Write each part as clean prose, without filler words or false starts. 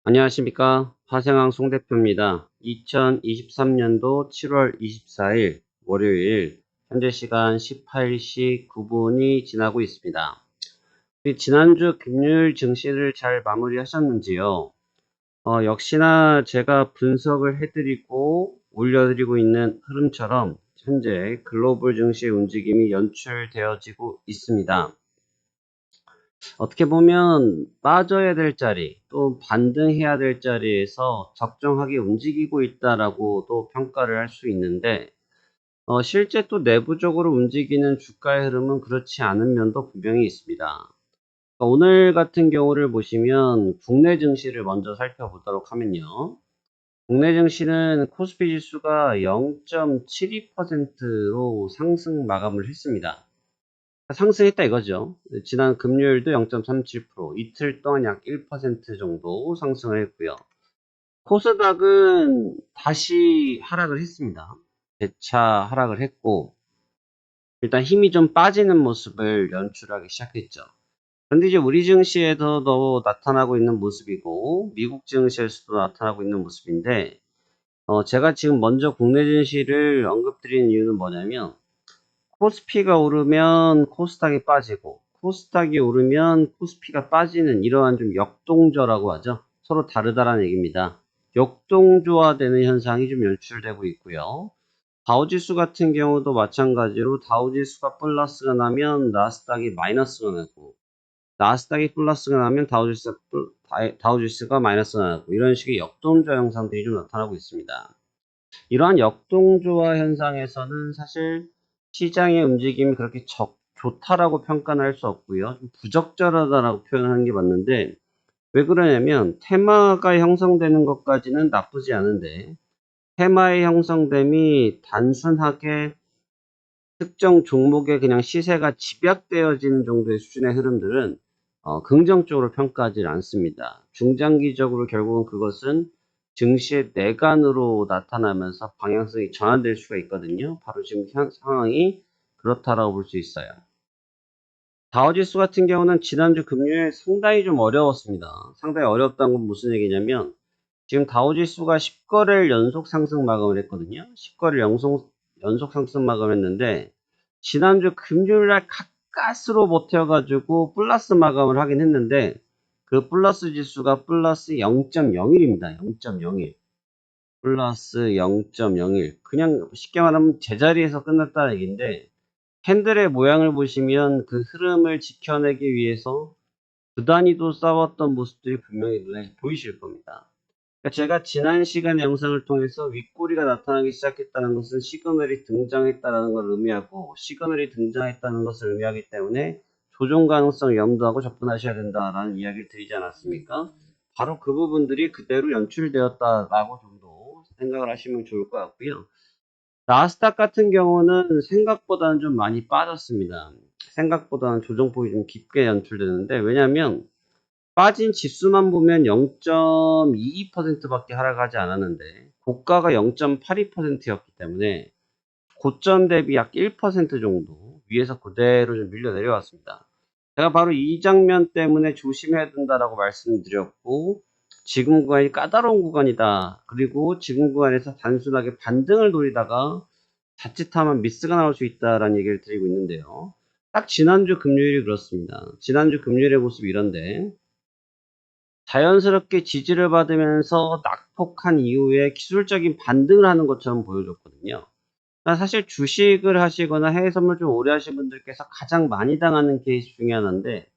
안녕하십니까. 화생항 송 대표입니다. 2023년도 7월 24일 월요일 현재 시간 18시 9분이 지나고 있습니다. 지난주 금요일 증시를 잘 마무리하셨는지요? 역시나 제가 분석을 해드리고 올려드리고 있는 흐름처럼 현재 글로벌 증시의 움직임이 연출되어지고 있습니다. 어떻게 보면 빠져야 될 자리, 또 반등해야 될 자리에서 적정하게 움직이고 있다라고도 평가를 할 수 있는데, 실제 또 내부적으로 움직이는 주가의 흐름은 그렇지 않은 면도 분명히 있습니다. 오늘 같은 경우를 보시면 국내 증시를 먼저 살펴보도록 하면요. 국내 증시는 코스피 지수가 0.72%로 상승 마감을 했습니다. 상승했다 이거죠. 지난 금요일도 0.37%, 이틀 동안 약 1% 정도 상승을 했고요. 코스닥은 다시 하락을 했습니다. 재차 하락을 했고, 일단 힘이 좀 빠지는 모습을 연출하기 시작했죠. 그런데 이제 우리 증시에서도 나타나고 있는 모습이고, 미국 증시에서도 나타나고 있는 모습인데, 제가 지금 먼저 국내 증시를 언급드리는 이유는 뭐냐면, 코스피가 오르면 코스닥이 빠지고 코스닥이 오르면 코스피가 빠지는 이러한 좀 역동조라고 하죠. 서로 다르다라는 얘기입니다. 역동조화되는 현상이 좀 연출되고 있고요. 다우지수 같은 경우도 마찬가지로 다우지수가 플러스가 나면 나스닥이 마이너스가 나고 나스닥이 플러스가 나면 다우지수가 마이너스가 나고 이런 식의 역동조화 현상들이 좀 나타나고 있습니다. 이러한 역동조화 현상에서는 사실 시장의 움직임이 그렇게 좋다라고 평가는 할 수 없고요. 좀 부적절하다라고 표현하는 게 맞는데 왜 그러냐면 테마가 형성되는 것까지는 나쁘지 않은데 테마의 형성됨이 단순하게 특정 종목의 그냥 시세가 집약되어지는 정도의 수준의 흐름들은 긍정적으로 평가하지 않습니다. 중장기적으로 결국은 그것은 증시의 내관으로 나타나면서 방향성이 전환될 수가 있거든요. 바로 지금 상황이 그렇다라고 볼 수 있어요. 다우지수 같은 경우는 지난주 금요일 상당히 좀 어려웠습니다. 상당히 어렵다는 건 무슨 얘기냐면 지금 다우지수가 10거래일 연속 상승 마감을 했거든요. 10거래일 연속 상승 마감을 했는데 지난주 금요일날 가까스로 버텨가지고 플러스 마감을 하긴 했는데 그 플러스 지수가 플러스 0.01입니다. 0.01 플러스 0.01 그냥 쉽게 말하면 제자리에서 끝났다는 얘기인데 캔들의 모양을 보시면 그 흐름을 지켜내기 위해서 그 단위도 싸웠던 모습들이 분명히 눈에 보이실 겁니다. 그러니까 제가 지난 시간 영상을 통해서 윗꼬리가 나타나기 시작했다는 것은 시그널이 등장했다는 걸 의미하고 시그널이 등장했다는 것을 의미하기 때문에 조정 가능성을 염두하고 접근하셔야 된다라는 이야기를 드리지 않았습니까? 바로 그 부분들이 그대로 연출되었다라고 정도 생각을 하시면 좋을 것 같고요. 나스닥 같은 경우는 생각보다는 좀 많이 빠졌습니다. 생각보다는 조정폭이 좀 깊게 연출되는데 왜냐하면 빠진 지수만 보면 0.22%밖에 하락하지 않았는데 고가가 0.82%였기 때문에 고점 대비 약 1% 정도 위에서 그대로 좀 밀려 내려왔습니다. 제가 바로 이 장면 때문에 조심해야 된다라고 말씀드렸고 지금 구간이 까다로운 구간이다. 그리고 지금 구간에서 단순하게 반등을 노리다가 자칫하면 미스가 나올 수 있다라는 얘기를 드리고 있는데요. 딱 지난주 금요일이 그렇습니다. 지난주 금요일의 모습이 이런데 자연스럽게 지지를 받으면서 낙폭한 이후에 기술적인 반등을 하는 것처럼 보여줬거든요. 사실 주식을 하시거나 해외 선물 좀 오래 하신 분들께서 가장 많이 당하는 케이스 중에 하나인데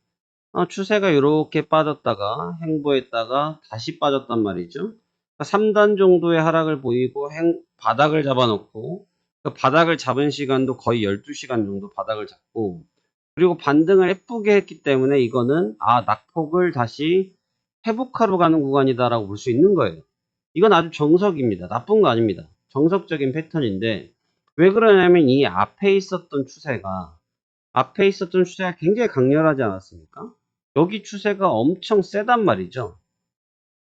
추세가 이렇게 빠졌다가 횡보했다가 다시 빠졌단 말이죠. 3단 정도의 하락을 보이고 바닥을 잡아놓고 그 바닥을 잡은 시간도 거의 12시간 정도 바닥을 잡고 그리고 반등을 예쁘게 했기 때문에 이거는 낙폭을 다시 회복하러 가는 구간이다라고 볼 수 있는 거예요. 이건 아주 정석입니다. 나쁜 거 아닙니다. 정석적인 패턴인데 왜 그러냐면 이 앞에 있었던 추세가 굉장히 강렬하지 않았습니까? 여기 추세가 엄청 세단 말이죠.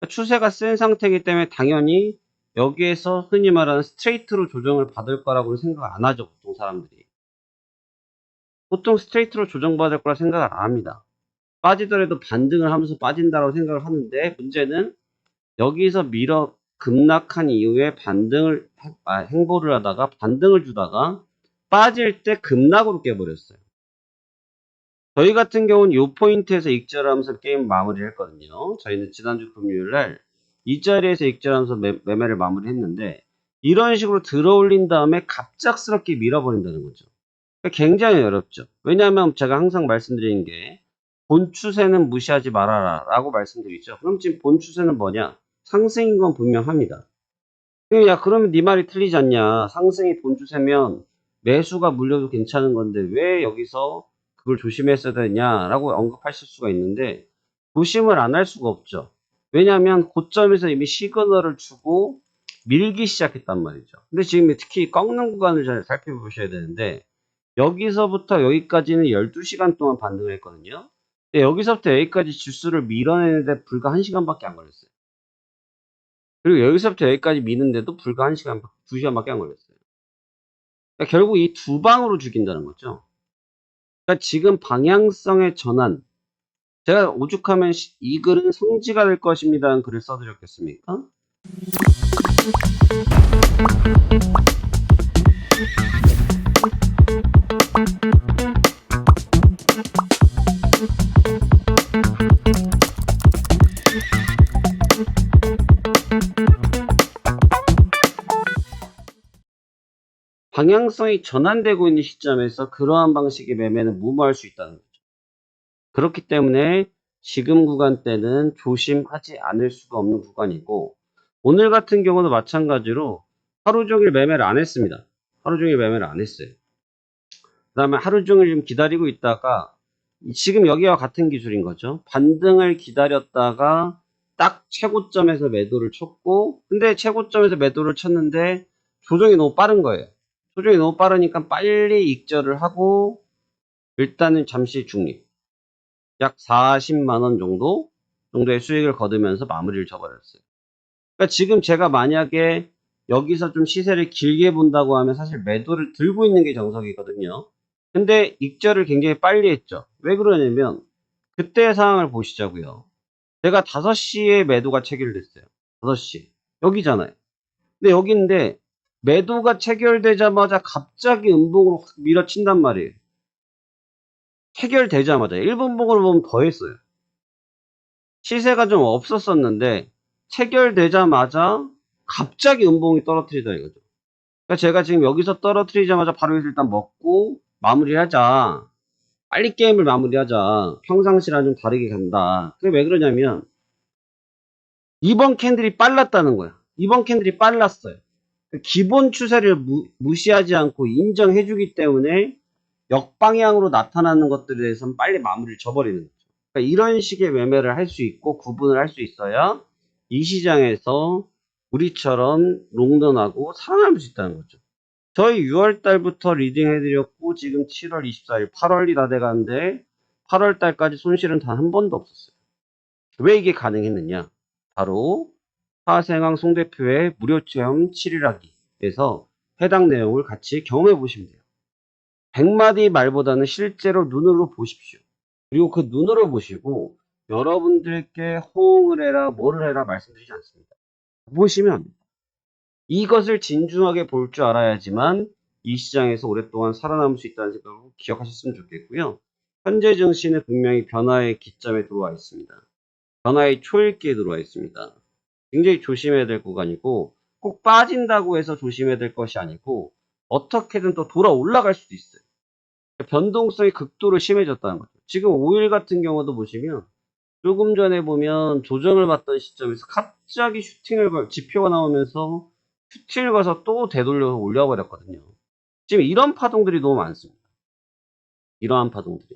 추세가 센 상태이기 때문에 당연히 여기에서 흔히 말하는 스트레이트로 조정을 받을 거라고는 생각 안 하죠. 보통 사람들이. 보통 스트레이트로 조정받을 거라 생각을 안 합니다. 빠지더라도 반등을 하면서 빠진다고 생각을 하는데 문제는 여기서 급락한 이후에 행보를 하다가 반등을 주다가 빠질 때 급락으로 깨버렸어요. 저희 같은 경우는 이 포인트에서 익절하면서 게임 마무리를 했거든요. 저희는 지난주 금요일날 이 자리에서 익절하면서 매매를 마무리했는데 이런 식으로 들어올린 다음에 갑작스럽게 밀어버린다는 거죠. 굉장히 어렵죠. 왜냐하면 제가 항상 말씀드리는 게 본 추세는 무시하지 말아라 라고 말씀드리죠. 그럼 지금 본 추세는 뭐냐? 상승인 건 분명합니다. 야, 그러면 네 말이 틀리지 않냐? 상승이 본 추세면 매수가 물려도 괜찮은 건데 왜 여기서 그걸 조심했어야 되냐라고 언급하실 수가 있는데 조심을 안 할 수가 없죠. 왜냐하면 고점에서 이미 시그널을 주고 밀기 시작했단 말이죠. 근데 지금 특히 꺾는 구간을 잘 살펴보셔야 되는데 여기서부터 여기까지는 12시간 동안 반등을 했거든요. 근데 여기서부터 여기까지 지수를 밀어내는데 불과 1시간밖에 안 걸렸어요. 그리고 여기서부터 여기까지 미는데도 불과 1시간, 2시간밖에 안 걸렸어요. 그러니까 결국 이 두 방으로 죽인다는 거죠. 그러니까 지금 방향성의 전환. 제가 오죽하면 이 글은 성지가 될 것입니다는 글을 써드렸겠습니까? 방향성이 전환되고 있는 시점에서 그러한 방식의 매매는 무모할 수 있다는 거죠. 그렇기 때문에 지금 구간대는 조심하지 않을 수가 없는 구간이고 오늘 같은 경우도 마찬가지로 하루 종일 매매를 안 했습니다. 하루 종일 매매를 안 했어요. 그 다음에 하루 종일 좀 기다리고 있다가 지금 여기와 같은 기술인 거죠. 반등을 기다렸다가 딱 최고점에서 매도를 쳤고 근데 최고점에서 매도를 쳤는데 조정이 너무 빠른 거예요. 조정이 너무 빠르니까 빨리 익절을 하고 일단은 잠시 중립. 약 40만원 정도의 수익을 거두면서 마무리를 져버렸어요. 그러니까 지금 제가 만약에 여기서 좀 시세를 길게 본다고 하면 사실 매도를 들고 있는 게 정석이거든요. 근데 익절을 굉장히 빨리 했죠. 왜 그러냐면 그때의 상황을 보시자고요. 제가 5시에 매도가 체결됐어요. 5시. 여기잖아요. 근데 여기인데 매도가 체결되자마자 갑자기 음봉으로 확 밀어친단 말이에요. 체결되자마자 1분봉으로 보면 더 했어요. 시세가 좀 없었었는데 체결되자마자 갑자기 음봉이 떨어뜨리다 이거죠. 그러니까 제가 지금 여기서 떨어뜨리자마자 바로 여기서 일단 먹고 마무리하자. 빨리 게임을 마무리하자. 평상시랑 좀 다르게 간다. 그게 왜 그러냐면 이번 캔들이 빨랐다는 거야. 이번 캔들이 빨랐어요. 기본 추세를 무시하지 않고 인정해주기 때문에 역방향으로 나타나는 것들에 대해서는 빨리 마무리를 져버리는 거죠. 그러니까 이런 식의 매매를 할 수 있고 구분을 할 수 있어야 이 시장에서 우리처럼 롱런하고 살아남을 수 있다는 거죠. 저희 6월 달부터 리딩 해드렸고 지금 7월 24일 8월이 다 돼가는데 8월 달까지 손실은 단 한 번도 없었어요. 왜 이게 가능했느냐? 바로 하생왕 송 대표의 무료 체험 7일하기에서 해당 내용을 같이 경험해 보시면 돼요. 100마디 말보다는 실제로 눈으로 보십시오. 그리고 그 눈으로 보시고 여러분들께 호응을 해라 뭐를 해라 말씀드리지 않습니다. 보시면 이것을 진중하게 볼 줄 알아야지만 이 시장에서 오랫동안 살아남을 수 있다는 생각을 기억하셨으면 좋겠고요. 현재 증시는 분명히 변화의 기점에 들어와 있습니다. 변화의 초읽기에 들어와 있습니다. 굉장히 조심해야 될 구간이고 꼭 빠진다고 해서 조심해야 될 것이 아니고 어떻게든 또 돌아 올라갈 수도 있어요. 변동성이 극도로 심해졌다는 거죠. 지금 5일 같은 경우도 보시면 조금 전에 보면 조정을 받던 시점에서 갑자기 지표가 나오면서 슈팅을 가서 또 되돌려서 올려버렸거든요. 지금 이런 파동들이 너무 많습니다. 이러한 파동들이.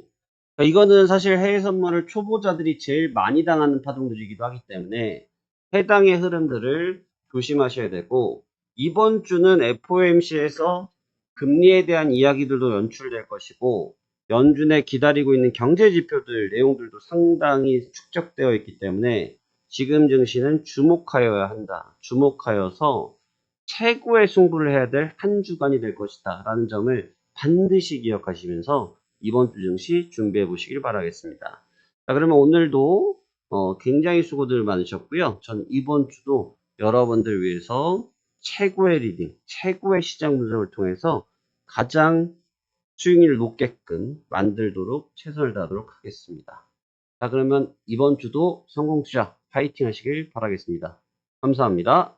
그러니까 이거는 사실 해외 선물을 초보자들이 제일 많이 당하는 파동들이기도 하기 때문에 해당의 흐름들을 조심하셔야 되고 이번 주는 FOMC에서 금리에 대한 이야기들도 연출될 것이고 연준에 기다리고 있는 경제 지표들 내용들도 상당히 축적되어 있기 때문에 지금 증시는 주목하여야 한다. 주목하여서 최고의 승부를 해야 될 한 주간이 될 것이다 라는 점을 반드시 기억하시면서 이번 주 증시 준비해 보시길 바라겠습니다. 자, 그러면 오늘도 굉장히 수고들 많으셨고요. 전 이번 주도 여러분들 위해서 최고의 리딩, 최고의 시장 분석을 통해서 가장 수익률 높게끔 만들도록 최선을 다하도록 하겠습니다. 자, 그러면 이번 주도 성공 투자 파이팅 하시길 바라겠습니다. 감사합니다.